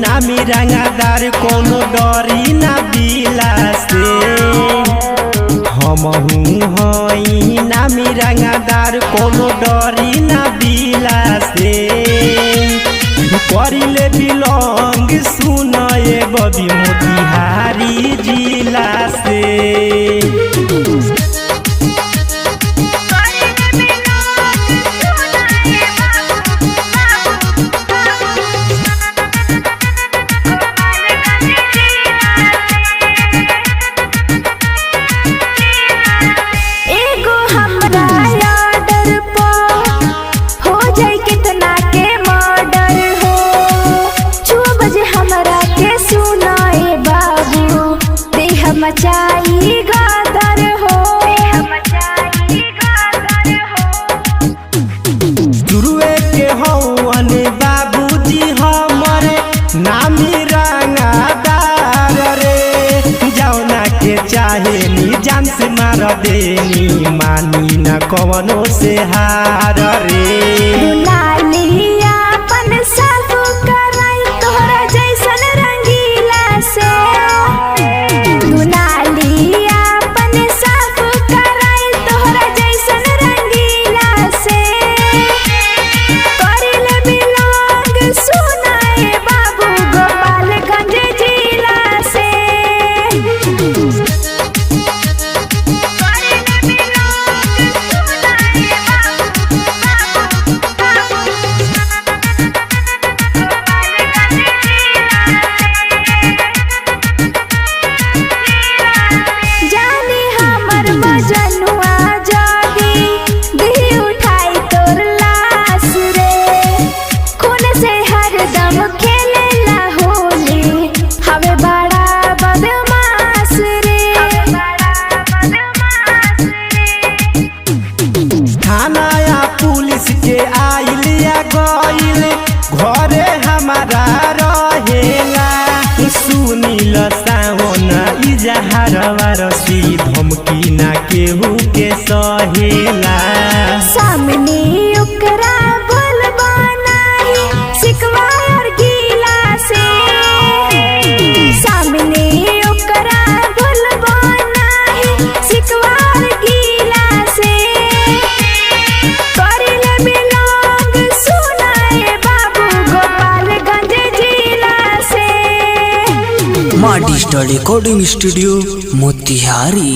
नामी रंगादार कोनो डरी ना दिला से। हमहू हई नामी रंगादार कोनो डरी ना दिला से। करिले बिलोंग सुनए बबी मोतिहारी जिला से। मचाई गादर हो दुरुए के हौवन बाबूजी हमर नामी रंगादार रे। जौना के चाहे नी जान से मार देनी मानी न कवनो से हार रे। दुलालिया अपन सब कराई तोहरा जैसन रंगीला से। के आइलिया गइल घरे हमारा रहेला। सुनील सावन इजहारवा रसी धमकी ना केहू के सहेला। सामने ओकरा बोलबा नाही सिकवा और गीला से। सामने ओकरा बोलबा नाही सिकवा और गीला से। Digital recording studio Motihari.